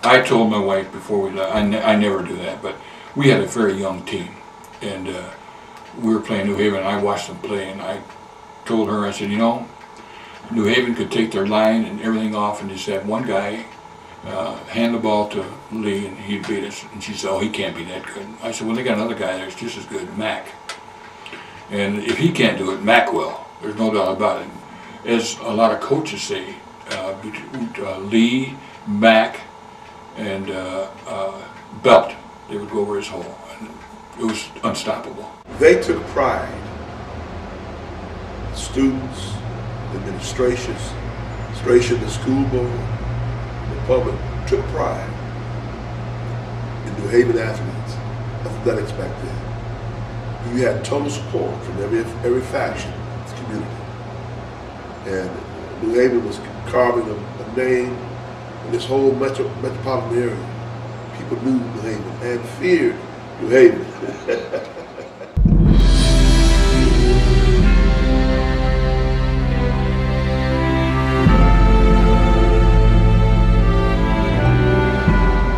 I told my wife before we left, I never do that, but we had a very young team, and we were playing New Haven, and I watched them play, and I told her, I said, you know, New Haven could take their line and everything off and just have one guy hand the ball to Lee and he'd beat us. And she said, oh, he can't be that good. I said, well, they got another guy that's just as good, Mac. And if he can't do it, Mac will. There's no doubt about it. As a lot of coaches say, Lee, Mac, and Belt, they would go over his hole. And it was unstoppable. They took pride. Students, the administration, the school board, the public took pride in New Haven athletes, athletics back then. You had total support from every faction of the community. And New Haven was carving a name in this whole metropolitan area. People knew New Haven and feared New Haven.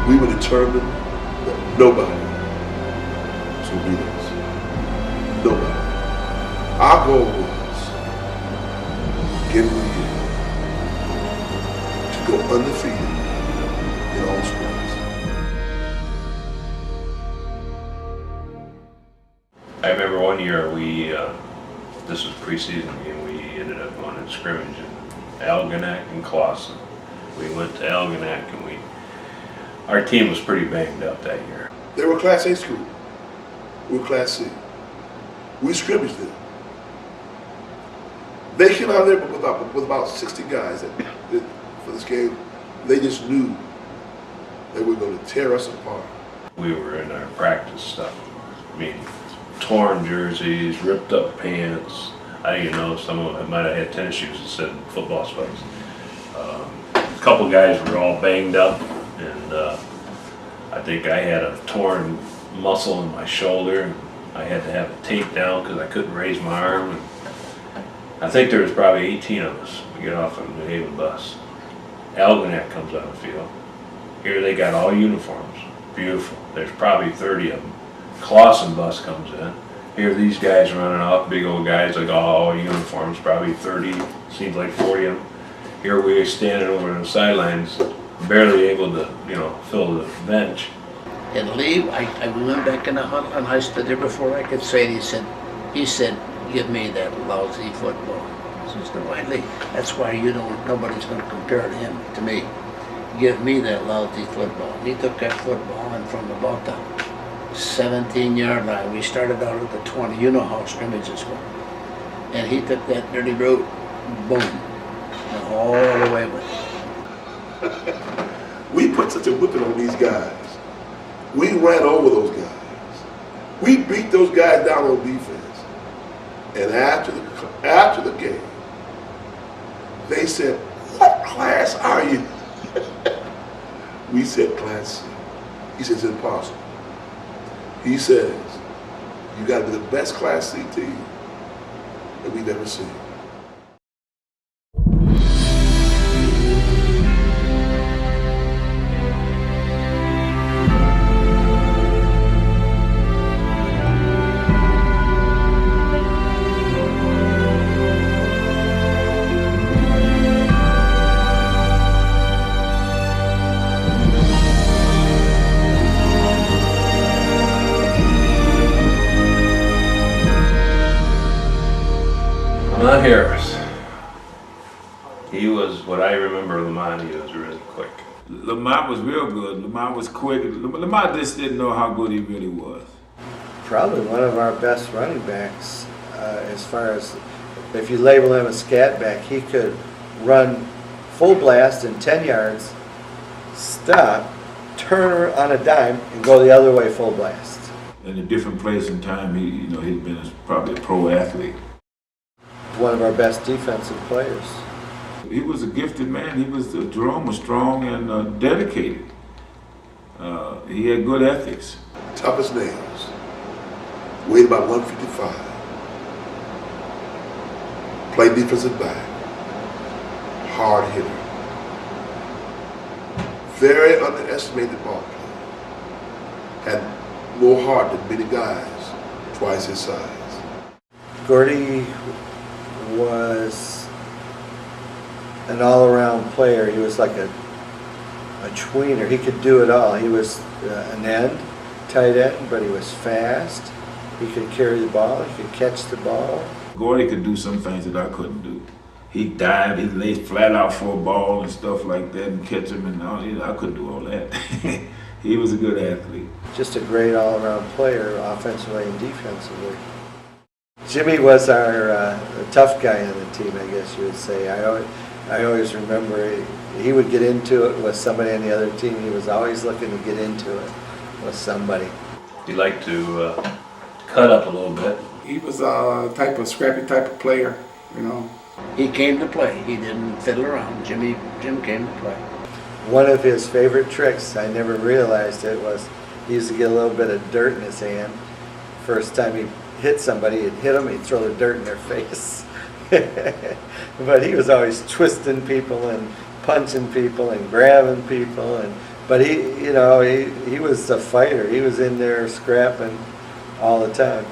We were determined that nobody was going to beat us. Nobody. Our goal was, beginning of the year, to go undefeated in all sports. I remember one year this was preseason game, we ended up going in scrimmage in Algonac and Clawson. We went to Algonac and our team was pretty banged up that year. They were Class A school. We were Class C. We scrimmaged them. They came out there with about 60 guys for this game. They just knew they were going to tear us apart. We were in our practice stuff. I mean, torn jerseys, ripped up pants. I didn't know, some of them might have had tennis shoes that said football spikes. A couple guys were all banged up, and I think I had a torn muscle in my shoulder, and I had to have it taped down because I couldn't raise my arm. And I think there was probably 18 of us. We get off on the New Haven bus. Algonac comes on the field. Here they got all uniforms, beautiful. There's probably 30 of them. Clawson bus comes in. Here these guys running off, big old guys, like all uniforms, probably 30, seems like 40 of them. Here we are standing over on the sidelines, barely able to, fill the bench. And Lee, we went back in the huddle and I stood there before I could say it. He said, give me that lousy football. I said, no, why, Lee? That's why nobody's going to compare to him, to me. Give me that lousy football. He took that football and from about the 17-yard line, we started out at the 20. You know how scrimmages go. And he took that dirty route, boom, and all the way with it. We put such a whipping on these guys. We ran over those guys. We beat those guys down on defense. And after the game, they said, what class are you? We said Class C. He says, it's impossible. He says, you got to be the best Class C team that we've ever seen. Lamont Harris. He was, what I remember Lamont, he was really quick. Lamont was real good. Lamont was quick. Lamont just didn't know how good he really was. Probably one of our best running backs as far as, if you label him a scat back, he could run full blast in 10 yards, stop, turn on a dime, and go the other way full blast. In a different place and time, he'd been probably a pro athlete. One of our best defensive players. He was a gifted man. Jerome was strong and dedicated. He had good ethics. Tough as nails. Weighed about 155. Played defensive back. Hard hitter. very underestimated ball player. Had more heart than many guys twice his size. Gordy was an all-around player. He was like a tweener. He could do it all. He was an end, tight end, but he was fast. He could carry the ball. He could catch the ball. Gordy could do some things that I couldn't do. He'd dive, he'd lay flat out for a ball and stuff like that and catch him, and all, I couldn't do all that. He was a good athlete. Just a great all-around player, offensively and defensively. Jimmy was our tough guy on the team, I guess you would say. I always remember he would get into it with somebody on the other team. He was always looking to get into it with somebody. He liked to cut up a little bit. He was a scrappy type of player, you know. He came to play. He didn't fiddle around. Jim came to play. One of his favorite tricks, I never realized it, was he used to get a little bit of dirt in his hand. First time he hit somebody, he'd hit them, he'd throw the dirt in their face. But he was always twisting people and punching people and grabbing people, but he was a fighter. He was in there scrapping all the time.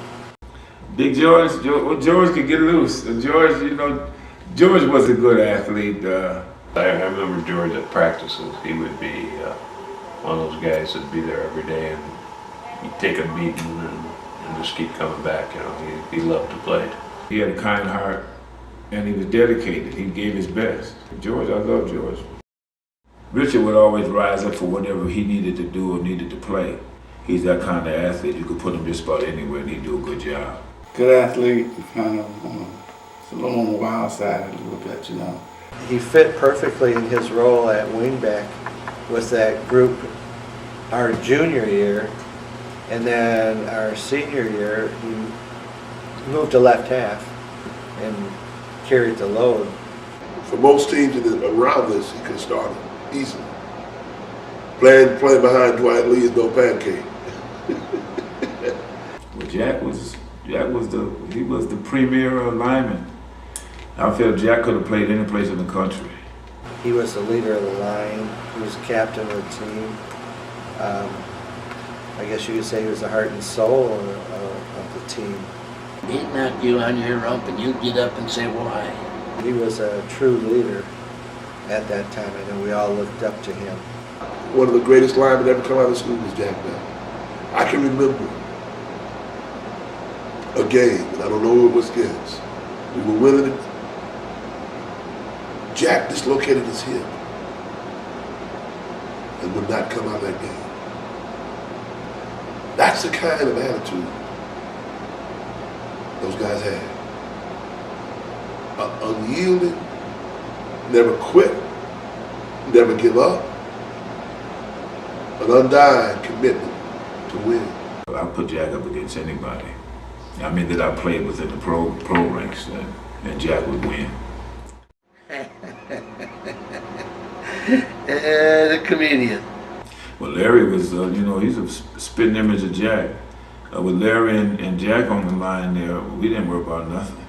Big George could get loose. And George was a good athlete. I remember George at practices. He would be one of those guys that'd be there every day, and he'd take a beating and just keep coming back. He loved to play. He had a kind heart, and he was dedicated. He gave his best. George, I love George. Richard would always rise up for whatever he needed to do or needed to play. He's that kind of athlete. You could put him just about anywhere, and he'd do a good job. Good athlete, kind of a little on the wild side a little bit, you know. He fit perfectly in his role at wingback with that group our junior year, and then our senior year he moved to left half and carried the load. For most teams around us, he could have started easily. Playing behind Dwight Lee is no pancake. Well, Jack was the premier lineman. I feel Jack could have played any place in the country. He was the leader of the line. He was the captain of the team. I guess you could say he was the heart and soul of the team. He'd knock you on your rump and you'd get up and say why. He was a true leader at that time. I know we all looked up to him. One of the greatest linemen ever come out of school was Jack Bell. I can remember a game, and I don't know who it was against. We were winning it. Jack dislocated his hip and would not come out of that game. That's the kind of attitude those guys had. Unyielding, never quit, never give up, an undying commitment to win. I put Jack up against anybody. I mean that I played within the pro ranks, and Jack would win. The comedian. Well, Larry was, he's a spitting image of Jack. With Larry and Jack on the line there, we didn't worry about nothing.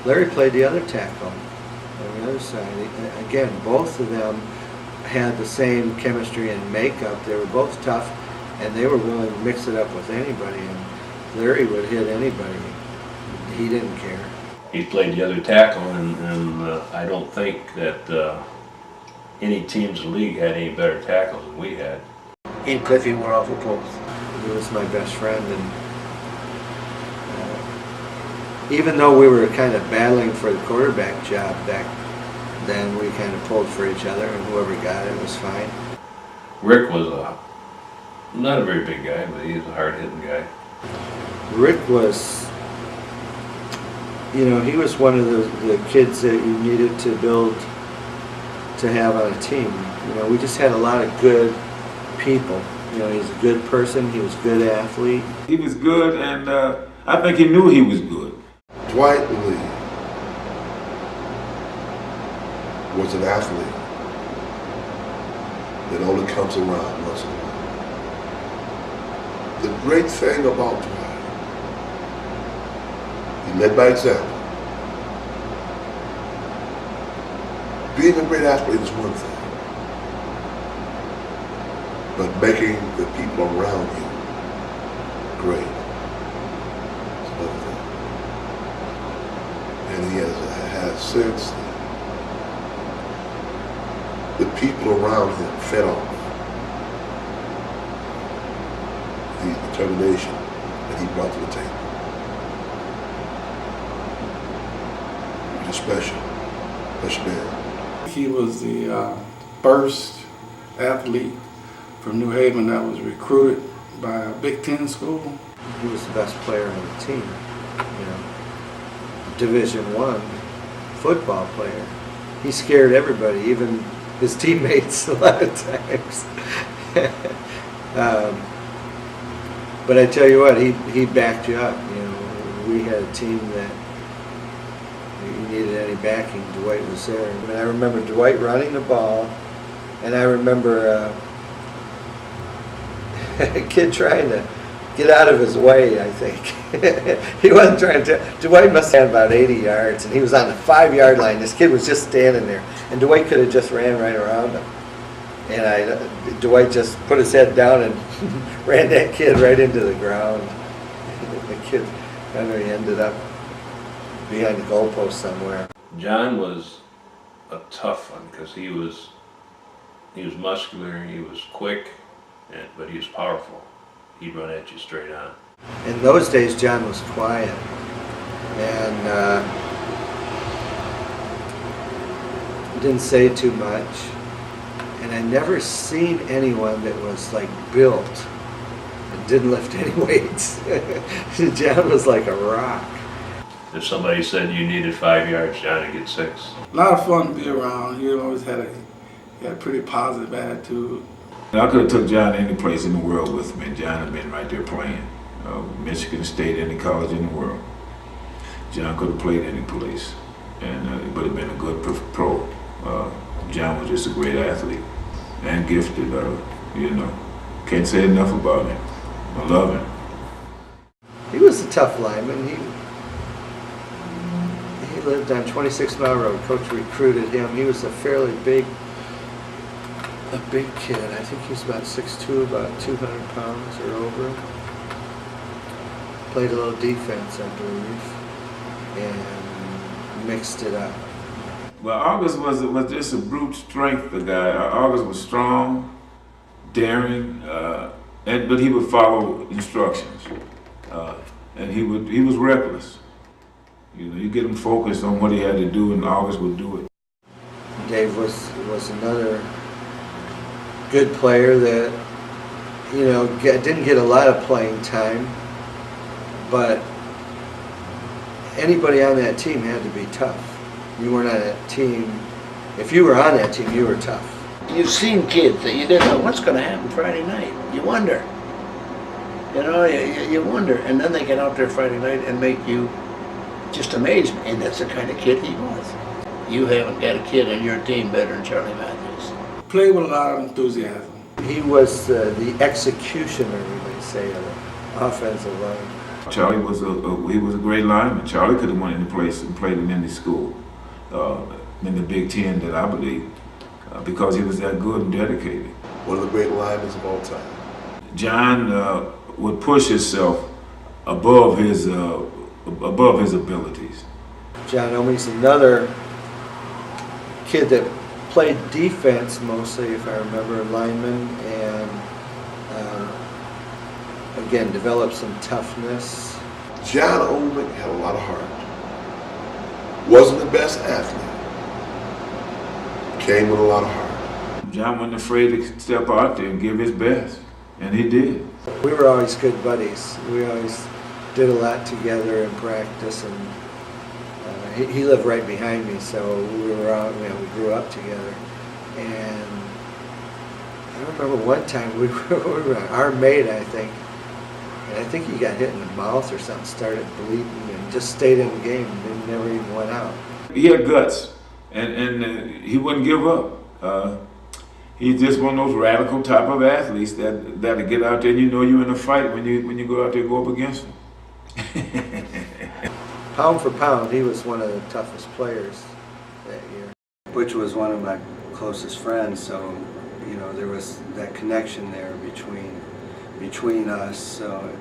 Larry played the other tackle on the other side. Again, both of them had the same chemistry and makeup. They were both tough, and they were willing to mix it up with anybody. And Larry would hit anybody. He didn't care. He played the other tackle, and I don't think that any teams in the league had any better tackles than we had. He and Cliffy were awful close. He was my best friend, and even though we were kind of battling for the quarterback job back then, we kind of pulled for each other, and whoever got it was fine. Rick was not a very big guy, but he was a hard-hitting guy. Rick was, he was one of the kids that you needed to build to have on a team. We just had a lot of good people. He's a good person, he was a good athlete. He was good, and I think he knew he was good. Dwight Lee was an athlete that only comes around once in a while. The great thing about Dwight, he led by example. Being a great athlete is one thing. but making the people around you great is another thing. And he has since the people around him fed off the determination that he brought to the table. He was a special man. He was the first athlete from New Haven that was recruited by a Big Ten school. He was the best player on the team, you know. Division I football player. He scared everybody, even his teammates a lot of times. But I tell you what, he backed you up. You know, we had a team that you needed any backing, Dwight was there. And I remember Dwight running the ball, and I remember a kid trying to get out of his way, I think. He wasn't trying to. Dwight must have had about 80 yards, and he was on the 5-yard line. This kid was just standing there, and Dwight could have just ran right around him. And Dwight just put his head down and ran that kid right into the ground. The kid kind of ended up behind the goalpost somewhere. John was a tough one because he was muscular, he was quick, but he was powerful. He'd run at you straight on. In those days, John was quiet, and didn't say too much. And I never seen anyone that was like built and didn't lift any weights. John was like a rock. If somebody said you needed 5 yards, John would get 6. A lot of fun to be around. He always had a pretty positive attitude. I could have took John any place in the world with me, and John had been right there playing. Michigan State, any college in the world. John could have played any place, and but had been a good pro. John was just a great athlete and gifted. You know, can't say enough about him. I love him. He was a tough lineman. He lived on 26 Mile Road. Coach recruited him. He was a fairly big kid. I think he was about 6'2", about 200 pounds or over. Played a little defense, I believe, and mixed it up. Well, August was just a brute strength, the guy. August was strong, daring, but he would follow instructions, and he was reckless. You know, you get him focused on what he had to do, and August would do it. Dave was another good player that, you know, didn't get a lot of playing time, but anybody on that team had to be tough. You weren't on that team. If you were on that team, you were tough. You've seen kids that you didn't know what's going to happen Friday night. You wonder. You know, you wonder. And then they get out there Friday night and make you just amazed. And that's the kind of kid he was. You haven't got a kid on your team better than Charlie Matthews. Played with a lot of enthusiasm. He was the executioner, we may say, of the offensive line. Charlie was he was a great lineman. Charlie could have went into place and played in any school in the Big Ten, that I believe, because he was that good and dedicated. One of the great linemen of all time. John would push himself above his abilities. John Omey's another kid that played defense mostly, if I remember, lineman, and again, developed some toughness. John Omey had a lot of heart. Wasn't the best athlete. Came with a lot of heart. John wasn't afraid to step out there and give his best, and he did. We were always good buddies. We always did a lot together in practice, and he lived right behind me, so we were out, you know, we grew up together. And I remember one time we were our mate, I think, and I think he got hit in the mouth or something, started bleeding, and just stayed in the game and never even went out. He had guts, and he wouldn't give up. He's just one of those radical type of athletes that get out there and you know you're in a fight when you go out there and go up against him. Pound for pound, he was one of the toughest players that year. Butch was one of my closest friends, so, you know, there was that connection there between us. So,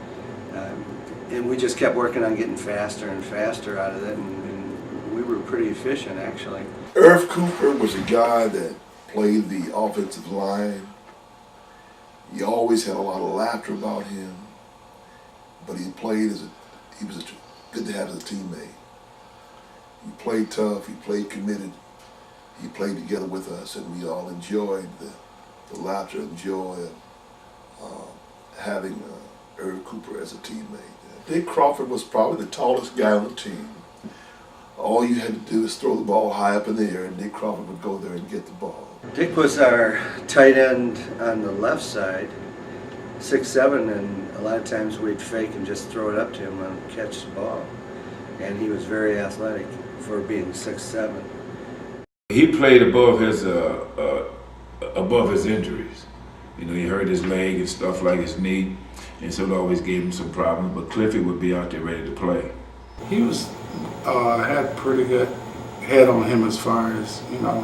and we just kept working on getting faster and faster out of it, and we were pretty efficient actually. Irv Cooper was a guy that played the offensive line. He always had a lot of laughter about him, but he was good to have as a teammate. He played tough, he played committed, he played together with us, and we all enjoyed the laughter and joy of having Irv Cooper as a teammate. Dick Crawford was probably the tallest guy on the team. All you had to do is throw the ball high up in the air, and Dick Crawford would go there and get the ball. Dick was our tight end on the left side, 6'7", and a lot of times we'd fake and just throw it up to him and catch the ball. And he was very athletic for being 6'7". He played above his injuries. You know, he hurt his leg and stuff like his knee, and so it always gave him some problems. But Cliffy would be out there ready to play. He was had pretty good head on him as far as, you know,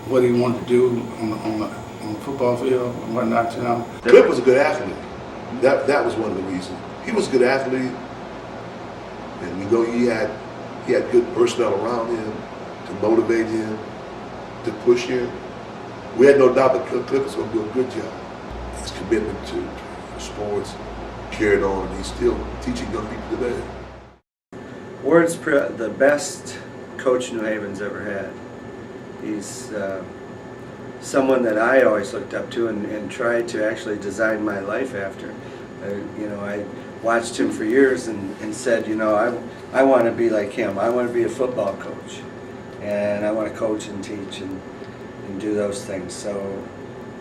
what he wanted to do on the football field and whatnot, you know. Cliff was a good athlete. That was one of the reasons. He was a good athlete, and we know he had good personnel around him to motivate him, to push him. We had no doubt that Cliff was going to do a good job. His commitment to sports carried on, and he's still teaching young people today. Ward's the best coach New Haven's ever had. He's someone that I always looked up to and tried to actually design my life after. You know, I watched him for years and said, you know, I want to be like him. I want to be a football coach, and I want to coach and teach and do those things. So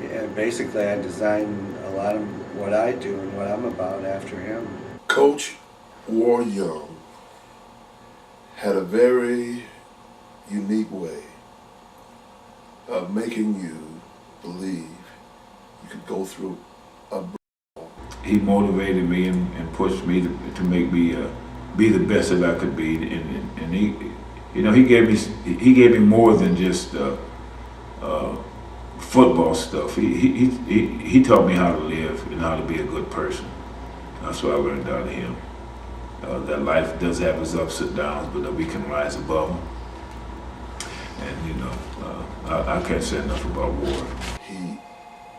yeah, basically I designed a lot of what I do and what I'm about after him. Coach Ward Young had a very unique way of making you believe you could go through a. He motivated me and pushed me to make me be the best that I could be, and he, you know, he gave me more than just football stuff. He taught me how to live and how to be a good person. That's what I learned out of him. That life does have its ups and downs, but that we can rise above them. And you know, I can't say enough about Ward. He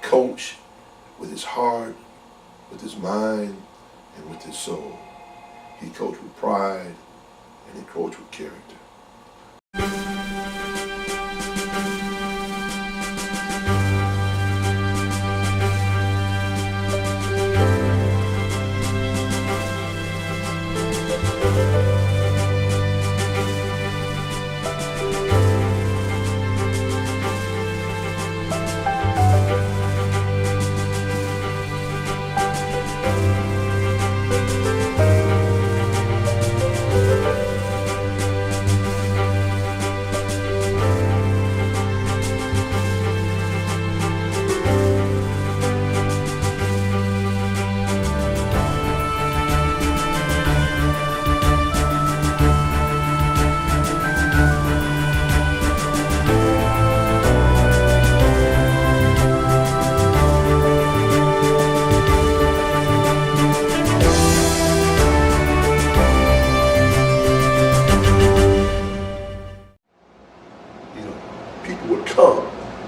coached with his heart, with his mind, and with his soul. He coached with pride, and he coached with character.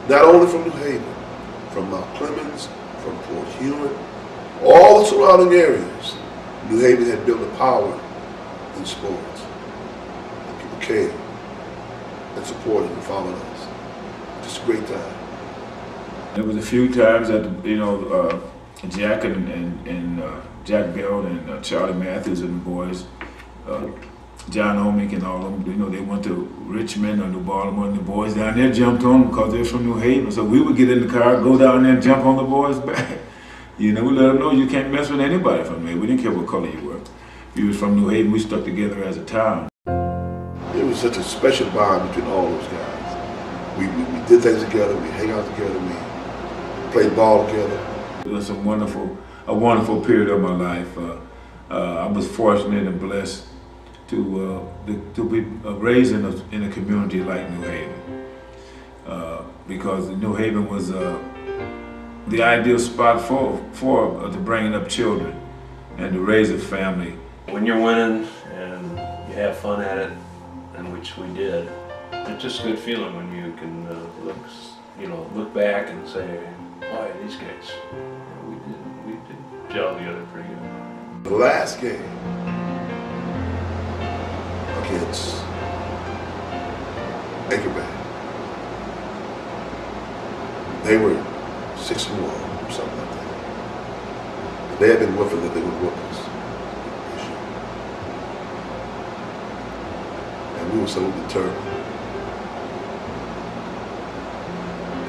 Not only from New Haven, from Mount Clemens, from Port Huron, all the surrounding areas. New Haven had built a power in sports. And people came and supported and followed us. Just a great time. There was a few times that, you know, Jack and Jack Bell and Charlie Matthews and the boys, John Omick and all of them, you know, they went to Richmond or New Baltimore, and the boys down there jumped on them because they're from New Haven. So we would get in the car, go down there and jump on the boys' back. You know, we let them know you can't mess with anybody from there. We didn't care what color you were. If you was from New Haven, we stuck together as a town. It was such a special bond between all those guys. We did things together, we hang out together, we played ball together. It was a wonderful period of my life. I was fortunate and blessed to be raised in a community like New Haven, because New Haven was the ideal spot for the bringing up children and to raise a family. When you're winning and you have fun at it, and which we did, it's just a good feeling when you can look back and say, boy, these guys, we did gel together pretty good. The last game against Anchorman, they were 6-1 or something like that. And they had been whiffing that they would whoop us this year. And we were so determined.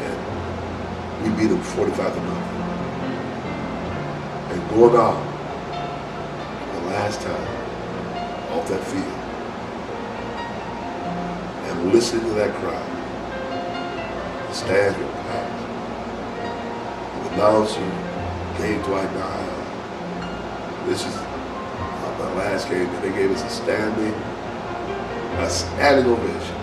And we beat them 45-0. And going out the last time off that field and listening to that crowd, the stands were packed. The announcer gave Dwight Nile, this is the last game, that they gave us a standing ovation.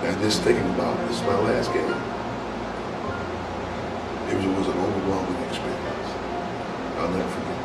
And just thinking about this is my last game. It was an overwhelming experience. I'll never forget.